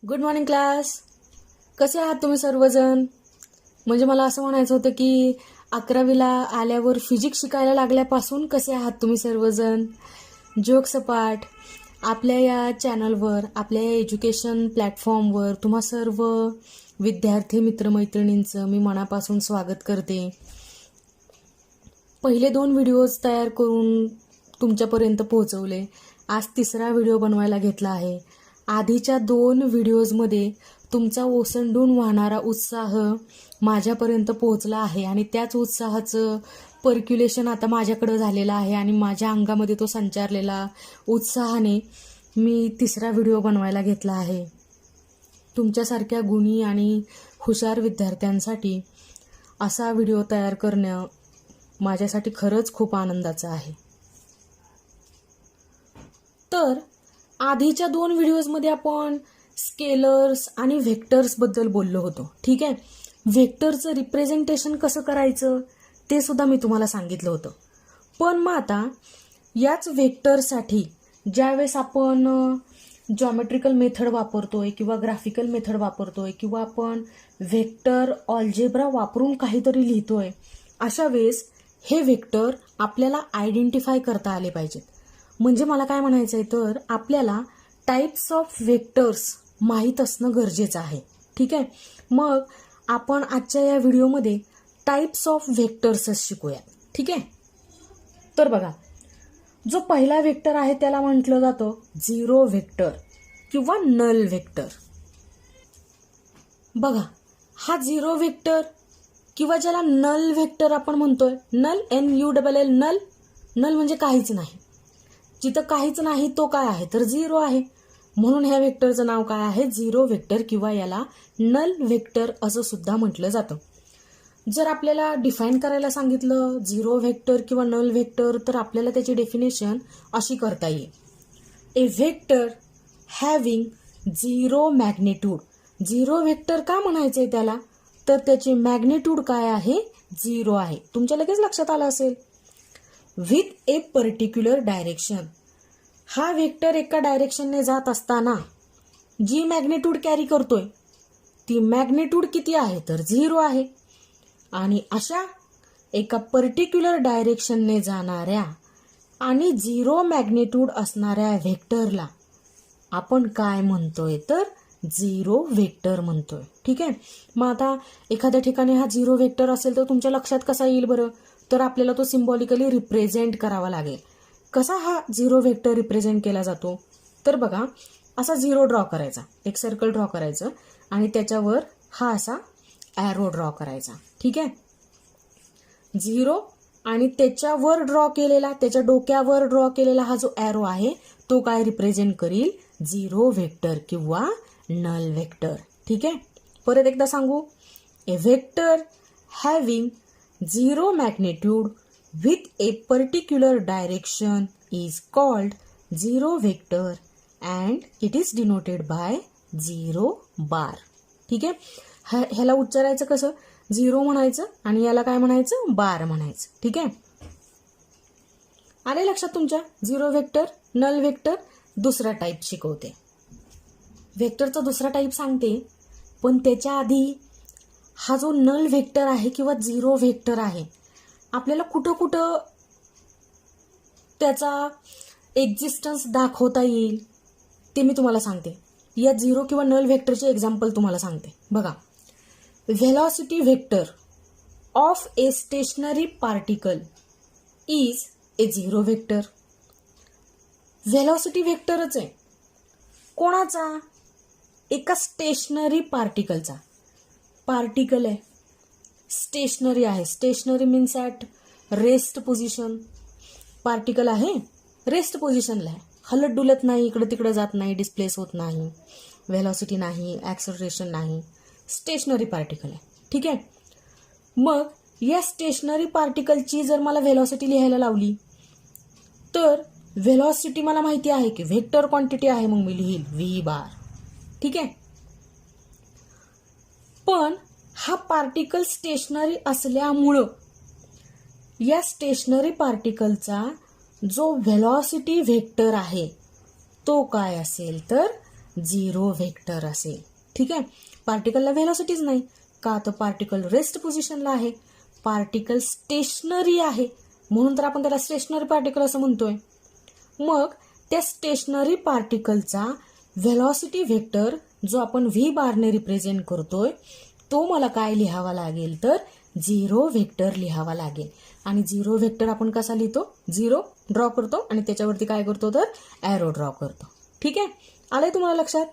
Good morning class. कसे आहात तुम्ही सर्वजण? म्हणजे मला असं म्हणायचं होतं की 11वीला आल्यावर फिजिक्स शिकायला लागल्यापासून कसे आहात तुम्ही सर्वजण? जोक सपाट. आपल्या या चॅनलवर, आपल्या या एज्युकेशन प्लॅटफॉर्मवर तुम्हा सर्व विद्यार्थी मित्रमैत्रिणींचं मी मनापासून स्वागत करते. पहिले 2 व्हिडिओज तयार करून तुमच्यापर्यंत पोहोचवले. आज 3रा व्हिडिओ बनवायला घेतला आहे. आधीच्या 2 व्हिडिओजमध्ये तुमचा ओसंडून वाहणारा उत्साह माझ्यापर्यंत पोहोचला आहे आणि त्याच उत्साहाचं पर्क्युलेशन आता माझ्याकडे झालेलं आहे आणि माझ्या अंगामध्ये तो संचारलेला उत्साहाने मी 3रा व्हिडिओ बनवायला घेतला आहे. तुमच्यासारख्या गुणी आणि हुशार विद्यार्थ्यांसाठी असा व्हिडिओ तयार करणं माझ्यासाठी खरंच खूप आनंदाचं आहे. तर आधीच्या 2 व्हिडिओजमध्ये आपण स्केलर्स आणि व्हेक्टर्स बद्दल बोललो होतो. ठीक आहे. व्हेक्टरचं रिप्रेझेंटेशन कसं करायचं ते सुद्धा मी तुम्हाला सांगितलं होतं. पण मग आता याच व्हेक्टरसाठी ज्यावेळेस आपण जॉमेट्रिकल मेथड वापरतोय किंवा ग्राफिकल मेथड वापरतोय किंवा आपण व्हेक्टर ऑल्जेब्रा वापरून काहीतरी लिहितोय, अशा वेळेस हे व्हेक्टर आपल्याला आयडेंटिफाय करता आले पाहिजेत. म्हणजे मला काय म्हणायचं आहे, तर आपल्याला टाइप्स ऑफ व्हेक्टर्स माहीत असणं गरजेचं आहे. ठीक आहे. मग आपण आजच्या या व्हिडिओमध्ये टाइप्स ऑफ व्हेक्टर्सच शिकूया. ठीक आहे. तर बघा, जो पहिला व्हेक्टर आहे त्याला म्हटलं जातं झिरो व्हेक्टर किंवा नल व्हेक्टर. बघा, हा झिरो व्हेक्टर किंवा ज्याला नल व्हेक्टर आपण म्हणतोय, नल NULL, नल. नल म्हणजे काहीच नाही. जिथं काहीच नाही तो काय आहे, तर झिरो आहे. म्हणून ह्या व्हेक्टरचं नाव काय आहे, झिरो व्हेक्टर किंवा याला नल व्हेक्टर असं सुद्धा म्हटलं जातं. जर आपल्याला डिफाईन करायला सांगितलं झिरो व्हेक्टर किंवा नल व्हेक्टर, तर आपल्याला त्याची डेफिनेशन अशी करता येईल. A vector having zero magnitude. Zero vector का म्हणायचंय त्याला, तर त्याची मॅग्निट्यूड काय आहे, झिरो आहे. तुमच्या लगेच लक्षात आलं असेल. With A particular direction. हा व्हेक्टर एका डायरेक्शनने जात असताना जी मॅग्निट्यूड कॅरी करतोय ती मॅग्निट्यूड किती आहे, तर झिरो आहे. आणि अशा एका पर्टिक्युलर डायरेक्शनने जाणाऱ्या आणि झिरो मॅग्निट्यूड असणाऱ्या व्हेक्टरला आपण काय म्हणतोय, तर झिरो व्हेक्टर म्हणतोय. ठीक आहे. मग आता एखाद्या ठिकाणी हा झिरो व्हेक्टर असेल तर तुमच्या लक्षात कसा येईल बरं, तर आपल्याला तो सिम्बॉलिकली रिप्रेझेंट करावा लागेल. कसा हा झिरो व्हेक्टर रिप्रेझेंट केला जातो, तर बघा, असा झिरो ड्रॉ करायचा, एक सर्कल ड्रॉ करायचं आणि त्याच्यावर हा असा ॲरो ड्रॉ करायचा. ठीक आहे. झिरो आणि त्याच्यावर ड्रॉ केलेला, त्याच्या डोक्यावर ड्रॉ केलेला हा जो ॲरो आहे तो काय रिप्रेझेंट करील, झिरो व्हेक्टर किंवा नल व्हेक्टर. ठीक आहे. परत एकदा सांगू, a vector having zero magnitude with a particular direction is called zero vector and it is denoted by zero bar. ठीक आहे. ह्याला उच्चारायचं कसं, झिरो म्हणायचं आणि याला काय म्हणायचं, बार म्हणायचं. ठीक आहे. आले लक्षात तुमच्या. Zero vector, null vector. दुसरा टाईप शिकवते. व्हेक्टरचा दुसरा टाईप सांगते, पण त्याच्या आधी हा जो नल व्हेक्टर आहे किंवा झिरो व्हेक्टर आहे, आपल्याला कुठं कुठं त्याचा एक्झिस्टन्स दाखवता येईल ते मी तुम्हाला सांगते. या झिरो किंवा नल व्हेक्टरचे एक्झाम्पल तुम्हाला सांगते. बघा, velocity vector of a stationary particle is a zero vector. Velocity व्हेक्टरच आहे. कोणाचा, एका स्टेशनरी पार्टिकलचा. पार्टिकल आहे, स्टेशनरी आहे. Stationary means at rest position. Particle आहे, रेस्ट पोझिशनला आहे, हलत डुलत नाही, इकडं तिकडं जात नाही, डिस्प्लेस होत नाही, व्हेलॉसिटी नाही, ॲक्सलरेशन नाही, स्टेशनरी पार्टिकल आहे. ठीक आहे. मग या स्टेशनरी पार्टिकलची जर मला व्हेलॉसिटी लिहायला लावली, तर व्हेलॉसिटी मला माहिती आहे की व्हेक्टर क्वांटिटी आहे, मग मी लिहील व्ही बार. ठीक आहे. पण हा पार्टिकल स्टेशनरी असल्यामुळं या स्टेशनरी पार्टिकलचा जो व्हेलॉसिटी व्हेक्टर आहे तो काय असेल, तर झिरो व्हेक्टर असेल. ठीक आहे. पार्टिकलला व्हेलॉसिटीच नाही का, तर पार्टिकल रेस्ट पोझिशनला आहे, पार्टिकल स्टेशनरी आहे, म्हणून तर आपण त्याला स्टेशनरी पार्टिकल असं म्हणतोय. मग त्या स्टेशनरी पार्टिकलचा व्हेलॉसिटी व्हेक्टर जो आपण व्ही बारने रिप्रेझेंट करतोय तो मला काय लिहावा लागेल, तर झिरो व्हेक्टर लिहावा लागेल. आणि झिरो व्हेक्टर आपण कसा लिहितो, झिरो ड्रॉ करतो आणि त्याच्यावरती काय करतो, तर ॲरो ड्रॉ करतो. ठीक आहे. आलंय तुम्हाला लक्षात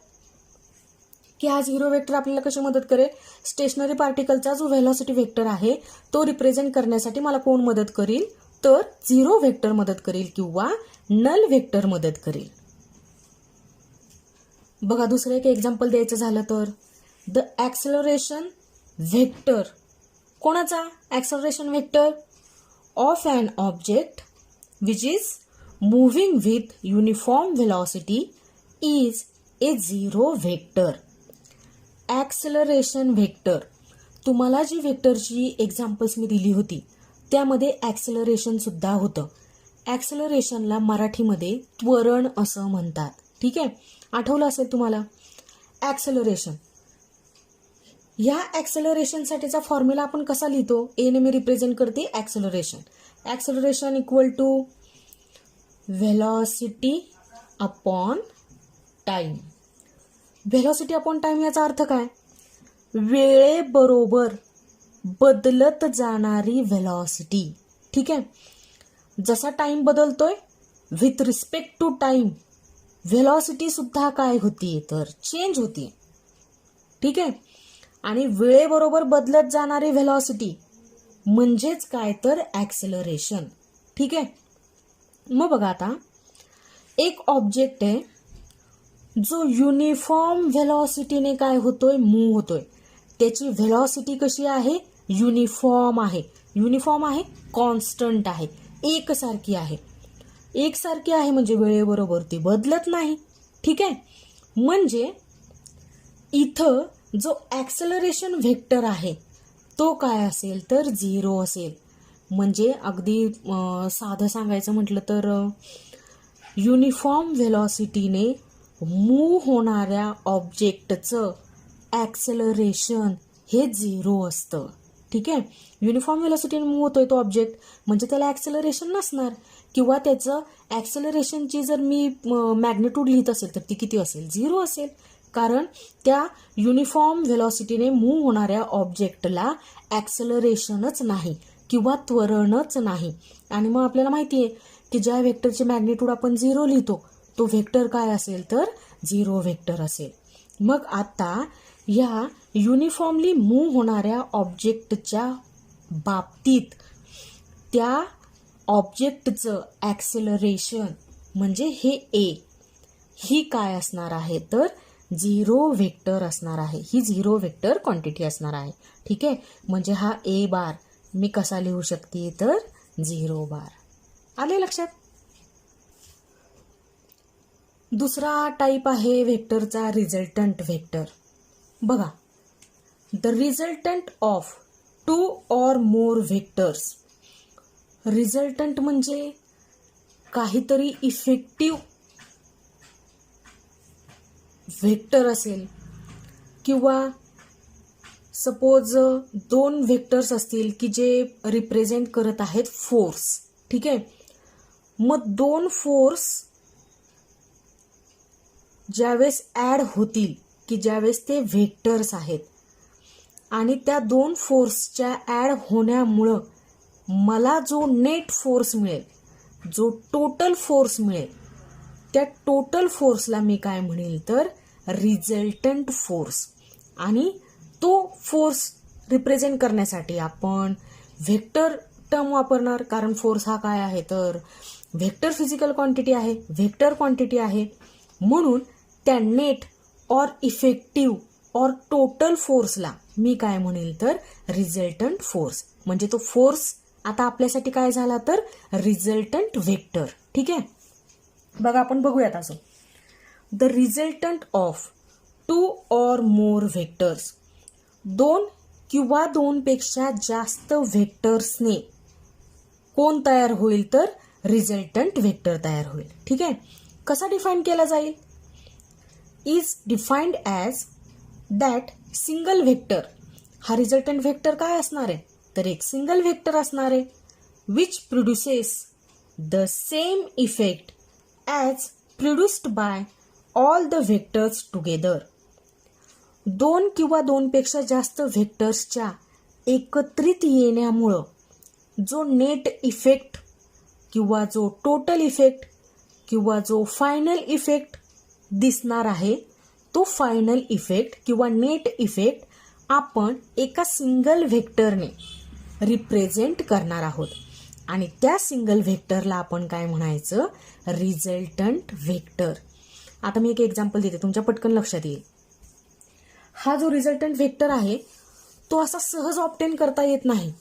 की हा झिरो व्हेक्टर आपल्याला कशी मदत करेल. स्टेशनरी पार्टिकलचा जो व्हेलॉसिटी व्हेक्टर आहे तो रिप्रेझेंट करण्यासाठी मला कोण मदत करेल, तर झिरो व्हेक्टर मदत करेल किंवा नल व्हेक्टर मदत करेल. बघा दुसरं एक एक्झाम्पल द्यायचं झालं तर द ॲक्सेलरेशन व्हेक्टर. कोणाचा acceleration vector of an object which is moving with uniform velocity is a zero vector. Acceleration vector, तुम्हाला जी व्हेक्टरची एक्झाम्पल्स मी दिली होती त्यामध्ये ॲक्सेलरेशन सुद्धा होतं. ॲक्सेलरेशनला मराठीमध्ये त्वरण असं म्हणतात. ठीक आहे, आठवलं असेल तुम्हाला. ॲक्सेलरेशन, या ॲक्सेलरेशनसाठीचा फॉर्म्युला आपण कसा लिहितो, एने मी रिप्रेझेंट करते acceleration. Acceleration equal to velocity upon time. Velocity upon time याचा अर्थ काय, वेळेबरोबर बदलत जाणारी व्हेलॉसिटी. ठीक आहे. जसा टाइम बदलतोय with respect to time velocity सुद्धा काय होतीये, तर चेंज होतीये. ठीक आहे. आणि वेळेबरोबर बदलत जाणारी व्हेलॉसिटी म्हणजेच काय, तर ॲक्सेलरेशन. ठीक आहे. मग बघा आता एक ऑब्जेक्ट आहे जो युनिफॉर्म व्हेलॉसिटीने काय होतोय, मूव्ह होतोय. त्याची व्हेलॉसिटी कशी आहे, युनिफॉर्म आहे. युनिफॉर्म आहे, कॉन्स्टंट आहे, एकसारखी आहे. एकसारखी आहे म्हणजे वेळेबरोबर ती बदलत नाही. ठीक आहे. म्हणजे इथं जो ॲक्सेलरेशन व्हेक्टर आहे तो काय असेल, तर झिरो असेल. म्हणजे अगदी साधं सांगायचं म्हटलं तर युनिफॉर्म व्हेलॉसिटीने मूव्ह होणाऱ्या ऑब्जेक्टचं ॲक्सेलरेशन हे झिरो असतं. ठीक आहे. युनिफॉर्म व्हेलॉसिटीने मूव्ह होतोय तो ऑब्जेक्ट म्हणजे त्याला ॲक्सेलरेशन नसणार, किंवा त्याचं ॲक्सेलरेशनची जर मी मॅग्निट्यूड लिहित असेल तर ती किती असेल, झिरो असेल. कारण त्या युनिफॉर्म व्हेलॉसिटीने मूव्ह होणाऱ्या ऑब्जेक्टला ॲक्सेलरेशनच नाही किंवा त्वरणच नाही. आणि मग आपल्याला माहिती आहे की ज्या व्हेक्टरची मॅग्निट्यूड आपण झिरो लिहितो तो व्हेक्टर काय असेल, तर झिरो व्हेक्टर असेल. मग आता या युनिफॉर्मली मूव्ह होणाऱ्या ऑब्जेक्टच्या बाबतीत त्या ऑब्जेक्टचं ॲक्सेलरेशन म्हणजे हे ए, ही काय असणार आहे, तर झिरो व्हेक्टर असणार आहे. ही झिरो व्हेक्टर क्वांटिटी असणार आहे. ठीक आहे. म्हणजे हा ए बार मी कसा लिहू शकते, तर झिरो बार. आले लक्षात. दुसरा टाईप आहे व्हेक्टरचा रिझल्टंट व्हेक्टर. बघा, the resultant of to or more vectors. Resultant म्हणजे काहीतरी इफेक्टिव्ह व्हेक्टर असेल, किंवा सपोज दोन व्हेक्टर्स असतील की जे रिप्रेझेंट करत आहेत फोर्स. ठीक आहे. मग दोन फोर्स ज्यावेळेस ॲड होतील की ज्यावेळेस ते व्हेक्टर्स आहेत आणि त्या दोन फोर्सच्या ॲड होण्यामुळं मला जो नेट फोर्स मिळेल, जो टोटल फोर्स मिळेल, त्या टोटल फोर्सला मी काय म्हणेल, तर रिझल्टंट फोर्स. आणि तो फोर्स रिप्रेझेंट करण्यासाठी आपण व्हेक्टर टर्म वापरणार, कारण फोर्स हा काय आहे, तर व्हेक्टर फिजिकल क्वांटिटी आहे, व्हेक्टर क्वांटिटी आहे. म्हणून त्या net or effective or total फोर्सला मी काय म्हणेल, तर रिझल्टंट फोर्स. म्हणजे तो फोर्स आता आपल्यासाठी काय झाला, तर रिझल्टंट व्हेक्टर. ठीक आहे. बघा आपण बघूयात असं, the resultant of to or more vectors. दोन किंवा दोनपेक्षा जास्त व्हेक्टर्सने कोण तयार होईल, तर रिझल्टंट व्हेक्टर तयार होईल. ठीक आहे. कसा डिफाईन केला जाईल, is defined as that single vector. हा रिझल्टंट व्हेक्टर काय असणार आहे, तर एक सिंगल व्हेक्टर असणार आहे, which produces the same effect as produced by all the vectors together. दोन किंवा दोनपेक्षा जास्त व्हेक्टर्सच्या एकत्रित येण्यामुळं जो नेट इफेक्ट किंवा जो टोटल इफेक्ट किंवा जो फायनल इफेक्ट दिसणार आहे, तो फायनल इफेक्ट किंवा नेट इफेक्ट आपण एका सिंगल व्हेक्टरने रिप्रेझेंट करणार आहोत. आणि त्या सिंगल व्हेक्टरला आपण काय म्हणायचं, रिझल्टंट व्हेक्टर. आता मी एक एक्झाम्पल देते, तुमच्या पटकन लक्षात येईल. हा जो रिझल्टंट व्हेक्टर आहे तो असा सहज ऑब्टेन करता येत नाही.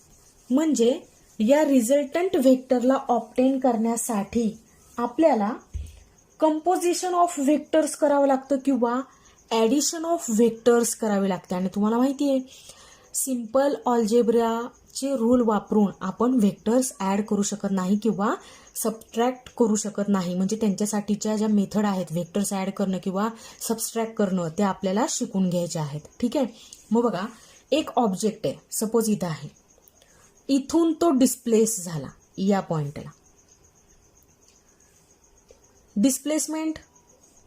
म्हणजे या रिझल्टंट व्हेक्टरला ऑब्टेन करण्यासाठी आपल्याला कंपोजिशन ऑफ व्हेक्टर्स करावं लागतं किंवा ॲडिशन ऑफ व्हेक्टर्स करावे लागते. आणि तुम्हाला माहिती आहे, सिंपल अल्जेब्राचे रूल वापरून आपण व्हेक्टर्स ॲड करू शकत नाही किंवा सबट्रॅक्ट करू शकत नाही. म्हणजे त्यांच्यासाठीच्या ज्या मेथड आहेत व्हेक्टर्स ॲड करणं किंवा सबट्रॅक्ट करणं, ते आपल्याला शिकून घ्यायचे आहेत. ठीक आहे. मग बघा, एक ऑब्जेक्ट आहे, सपोज इथं आहे, इथून तो डिस्प्लेस झाला या पॉइंटला. डिस्प्लेसमेंट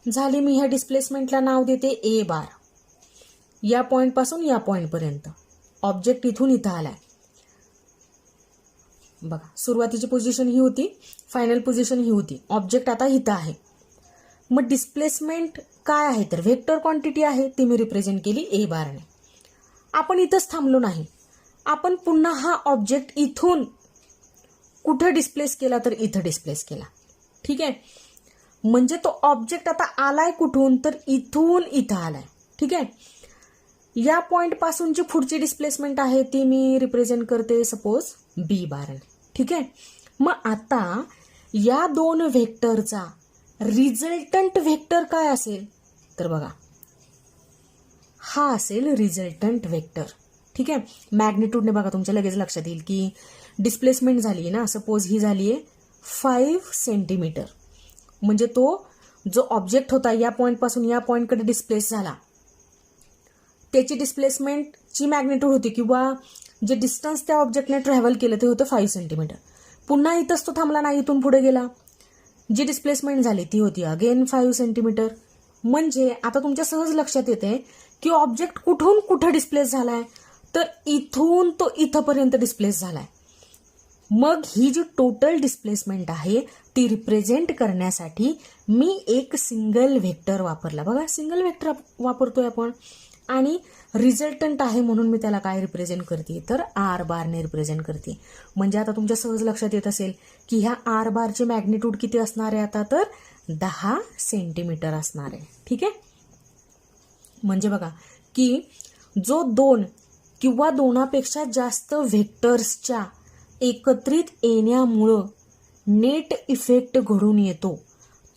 झाली, मी ह्या डिस्प्लेसमेंटला नाव देते ए बार. या पॉइंट पासून या पॉइंट पर्यंत ऑब्जेक्ट इथून इथं आलाय. बघा, सुरुवातीची पोझिशन ही होती, फायनल पोझिशन ही होती. ऑब्जेक्ट आता इथं आहे. मग डिस्प्लेसमेंट काय आहे, तर व्हेक्टर क्वांटिटी आहे, ती मी रिप्रेझेंट केली ए बारने. आपण इथंच थांबलो नाही, आपण पुन्हा हा ऑब्जेक्ट इथून कुठं डिस्प्लेस केला, तर इथं डिस्प्लेस केला. ठीक आहे. म्हणजे तो ऑब्जेक्ट आता आलाय कुठून, तर इथून इथं आलाय. ठीक आहे. या पॉइंट पासूनची पुढची डिस्प्लेसमेंट आहे ती मी रिप्रेझेंट करते सपोज बी बारने. ठीक आहे. मग आता या दोन व्हेक्टरचा रिझल्टंट व्हेक्टर काय असेल, तर बघा, हा असेल रिझल्टंट व्हेक्टर. ठीक आहे. मॅग्निट्यूडने बघा तुमच्या लगेच लक्षात येईल की डिस्प्लेसमेंट झाली ना, सपोज ही झाली आहे 5 सेंटीमीटर. म्हणजे तो जो ऑब्जेक्ट होता या पॉइंटपासून या पॉइंटकडे डिस्प्लेस झाला, त्याची डिस्प्लेसमेंटची मॅग्निट्यूड होती किंवा जे डिस्टन्स त्या ऑब्जेक्टने ट्रॅव्हल केलं ते होतं 5 सेंटीमीटर. पुन्हा इथंच तो थांबला नाही, इथून पुढे गेला, जी डिस्प्लेसमेंट झाली ती होती अगेन 5 सेंटीमीटर. म्हणजे आता तुमच्या सहज लक्षात येते की ऑब्जेक्ट कुठून कुठं डिस्प्लेस झालाय, तर इथून तो इथंपर्यंत डिस्प्लेस झालाय. मग ही जी टोटल डिस्प्लेसमेंट आहे ती रिप्रेझेंट करण्यासाठी मी एक सिंगल व्हेक्टर वापरला. बघा, सिंगल व्हेक्टर वापरतोय आपण आणि रिझल्टंट आहे म्हणून मी त्याला काय रिप्रेझेंट करते, तर आर बारने रिप्रेझेंट करते. म्हणजे आता तुमच्या सहज लक्षात येत असेल की ह्या आर बारची मॅग्निट्यूड किती असणार आहे आता, तर 10 सेंटीमीटर असणार आहे. ठीक आहे. म्हणजे बघा की जो दोन किंवा दोनापेक्षा जास्त व्हेक्टर्सच्या एकत्रित येण्यामुळं नेट इफेक्ट घडून येतो,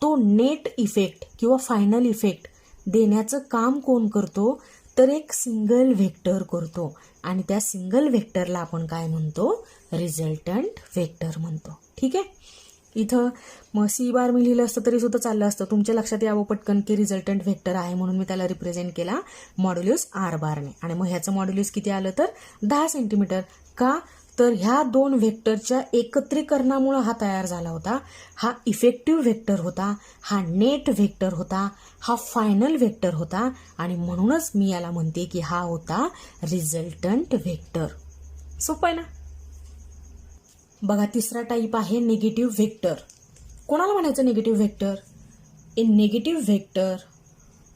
तो नेट इफेक्ट किंवा फायनल इफेक्ट देण्याचं काम कोण करतो, तर एक सिंगल व्हेक्टर करतो. आणि त्या सिंगल व्हेक्टरला आपण काय म्हणतो, रिझल्टंट व्हेक्टर म्हणतो. ठीक आहे. इथं मग सी बार मी लिहिलं असतं तरी सुद्धा चाललं असतं. तुमच्या लक्षात यावं पटकन की रिझल्टंट व्हेक्टर आहे म्हणून मी त्याला रिप्रेझेंट केला मॉड्युलस आर बारने. आणि मग ह्याचं मॉड्युलस किती आलं, तर 10 सेंटीमीटर. का, तर ह्या दोन व्हेक्टरच्या एकत्रीकरणामुळे हा तयार झाला होता. हा इफेक्टिव्ह व्हेक्टर होता, हा नेट व्हेक्टर होता, हा फायनल व्हेक्टर होता. आणि म्हणूनच मी याला म्हणते की हा होता रिझल्टंट व्हेक्टर. सोपं आहे ना. बघा, तिसरा टाईप आहे निगेटिव्ह व्हेक्टर. कोणाला म्हणायचं negative vector, A negative vector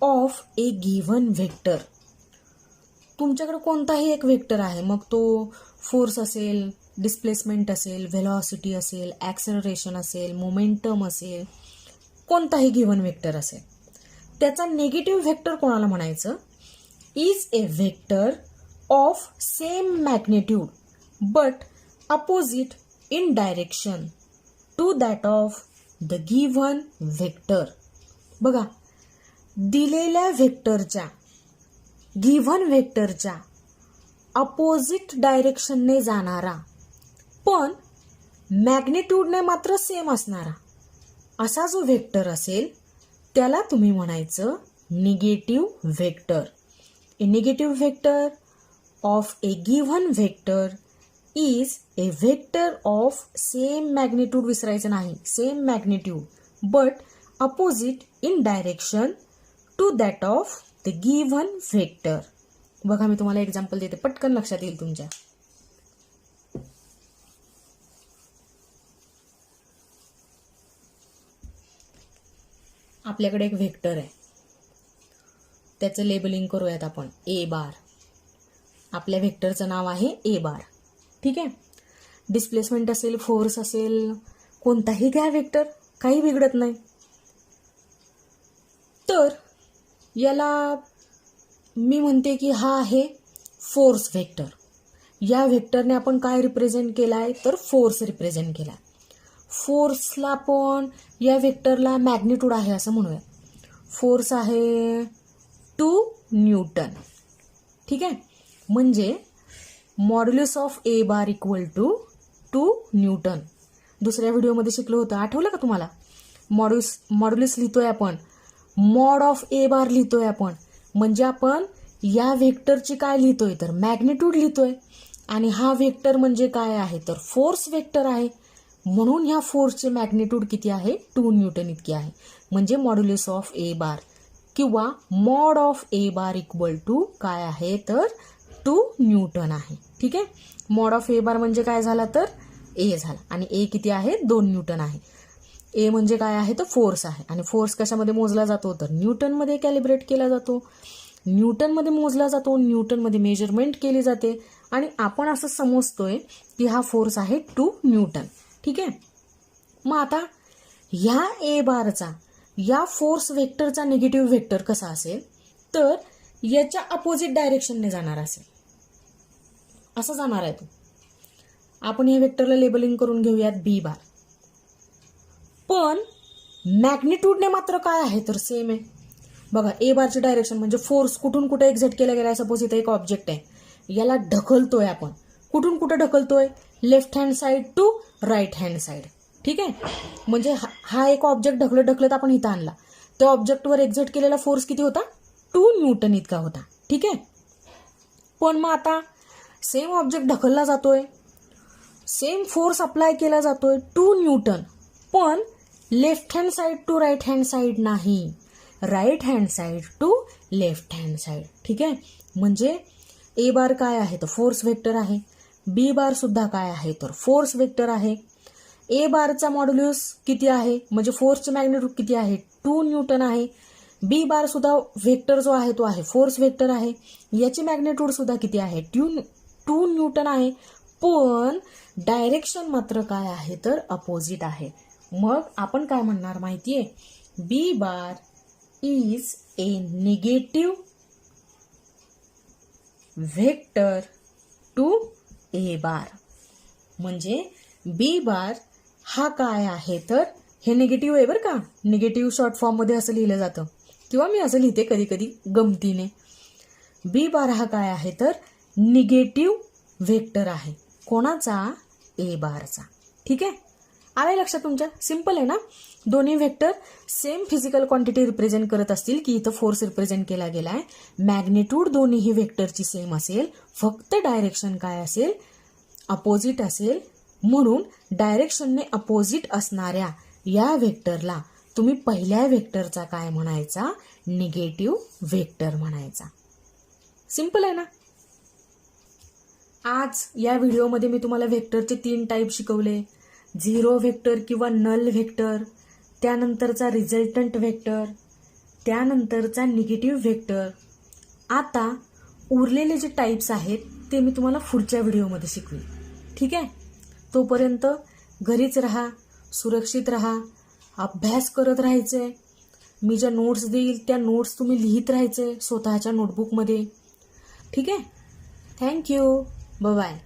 of A given vector. तुमच्याकडे कोणताही एक व्हेक्टर आहे, मग तो फोर्स असेल, डिस्प्लेसमेंट असेल, व्हेलॉसिटी असेल, ॲक्सेलरेशन असेल, मोमेंटम असेल, कोणताही गिव्हन व्हेक्टर असेल, त्याचा निगेटिव्ह व्हेक्टर कोणाला म्हणायचं, is a vector of same magnitude but opposite in direction to that of the given vector. बघा, दिलेल्या व्हेक्टरच्या गिव्हन व्हेक्टरच्या अपोजिट डायरेक्शनने जाणारा पण मॅग्निट्यूडने मात्र सेम असणारा असा जो व्हेक्टर असेल त्याला तुम्ही म्हणायचं negative vector. A negative vector of a given vector is a vector of same magnitude, विसरायचं नाही, same magnitude but opposite in direction to that of the given vector. बघा मी तुम्हाला एक्झाम्पल देते, पटकन लक्षात येईल तुमच्या. आपल्याकडे एक व्हेक्टर आहे, त्याचं लेबलिंग करूयात आपण ए बार. आपल्या व्हेक्टरचं नाव आहे ए बार. ठीक आहे. डिस्प्लेसमेंट असेल, फोर्स असेल, कोणताही घ्या व्हेक्टर, काही बिघडत नाही. तर याला मी म्हणते की हा आहे फोर्स व्हेक्टर. या व्हेक्टरने आपण काय रिप्रेझेंट केलाय तर फोर्स रिप्रेझेंट केलाय. फोर्सला आपण या व्हेक्टरला मॅग्निट्यूड आहे असं म्हणूया. फोर्स आहे 2 न्यूटन. ठीक आहे. म्हणजे modulus of a bar equal to 2 newton. दुसऱ्या व्हिडिओमध्ये शिकलो होतं, आठवलं का तुम्हाला? मॉड्युलस लिहितोय आपण, मॉड ऑफ ए बार लिहितोय आपण. म्हणजे आपण या व्हेक्टरची काय लिहितोय तर मॅग्निट्यूड लिहितोय. आणि हा व्हेक्टर म्हणजे काय आहे तर फोर्स व्हेक्टर आहे. म्हणून ह्या फोर्सचे मॅग्निट्यूड किती आहे 2 न्यूटन इतकी आहे. म्हणजे मॉड्युलस ऑफ ए बार किंवा mod of a bar equal to काय आहे तर 2 न्यूटन आहे. ठीक आहे. मॉड ऑफ ए बार म्हणजे काय झाला तर ए झाला. आणि ए किती आहे 2 न्यूटन आहे. ए म्हणजे काय आहे तर फोर्स आहे. आणि फोर्स कशामध्ये मोजला जातो तर न्यूटनमध्ये कॅलिब्रेट केला जातो, न्यूटनमध्ये मोजला जातो, न्यूटनमध्ये मेजरमेंट केली जाते. आणि आपण असं समजतोय की हा फोर्स आहे 2 न्यूटन. ठीक आहे. मग आता ह्या ए बारचा या फोर्स व्हेक्टरचा निगेटिव्ह व्हेक्टर कसा असेल तर याच्या अपोजिट डायरेक्शनने जाणार असेल. असं जाणार आहे तो. आपण या व्हेक्टरला लेबलिंग करून घेऊयात बी बार. पण मॅग्निट्यूडने मात्र काय आहे तर सेम आहे. बघा ए बारची डायरेक्शन म्हणजे फोर्स कुठून कुठे एक्झर्ट केला गेला. सपोज इथे एक ऑब्जेक्ट आहे, याला ढकलतोय आपण. कुठून कुठे ढकलतोय left hand side to right hand side. ठीक आहे. म्हणजे हा एक ऑब्जेक्ट ढकलत आपण इथं आणला. त्या ऑब्जेक्टवर एक्झर्ट केलेला फोर्स किती होता 2 न्यूटन इतका होता. ठीक आहे. पण मग आता सेम ऑब्जेक्ट ढकलला जातोय, सेम फोर्स अप्लाय केला जातोय 2 न्यूटन, पण left hand side to right hand side नाही, right hand side to left hand side. ठीक आहे. म्हणजे ए बार काय आहे तर फोर्स व्हेक्टर आहे, बी बार सुद्धा काय आहे तर फोर्स व्हेक्टर आहे. ए बारचा मॉड्युलस किती आहे म्हणजे फोर्सचे मॅग्निट्यूड किती आहे 2 न्यूटन आहे. बी बार सुद्धा व्हेक्टर जो आहे तो आहे फोर्स व्हेक्टर आहे. याची मॅग्निट्यूड सुद्धा किती आहे 2 न्यूटन आहे. पण डायरेक्शन मात्र काय आहे तर अपोजिट आहे. मग आपण काय म्हणणार माहितीये, B bar is a negative vector to A bar. म्हणजे बी बार हा काय आहे तर हे निगेटिव्ह आहे बरं का. निगेटिव्ह शॉर्ट फॉर्ममध्ये असं लिहिलं जातं किंवा मी असं लिहिते कधी कधी गमतीने. बी बार हा काय आहे तर निगेटिव्ह व्हेक्टर आहे. कोणाचा ए बारचा. ठीक आहे. आलंय लक्षात तुमच्या. सिंपल आहे ना. दोन्ही vector same physical quantity represent करत असतील की इथं फोर्स रिप्रेझेंट केला गेलाय. मॅग्निट्यूड दोन्हीही व्हेक्टरची सेम असेल, फक्त डायरेक्शन काय असेल अपोजिट असेल. म्हणून डायरेक्शनने अपोजिट असणाऱ्या या व्हेक्टरला तुम्ही पहिल्या व्हेक्टरचा काय म्हणायचा निगेटिव्ह व्हेक्टर म्हणायचा. सिंपल आहे ना. आज या व्हिडिओमध्ये मी तुम्हाला व्हेक्टरचे 3 टाईप शिकवले. झिरो व्हेक्टर किंवा नल व्हेक्टर, त्यानंतरचा रिझल्टंट व्हेक्टर, त्यानंतरचा निगेटिव्ह व्हेक्टर. आता उरलेले जे टाईप्स आहेत ते मी तुम्हाला पुढच्या व्हिडिओमध्ये शिकवेन. ठीक आहे. तोपर्यंत घरीच राहा, सुरक्षित राहा, अभ्यास करत राहायचे. मी ज्या नोट्स देईल त्या नोट्स तुम्ही लिहित राहायचे स्वतःच्या नोटबुकमध्ये. ठीक आहे. थँक्यू. बाय.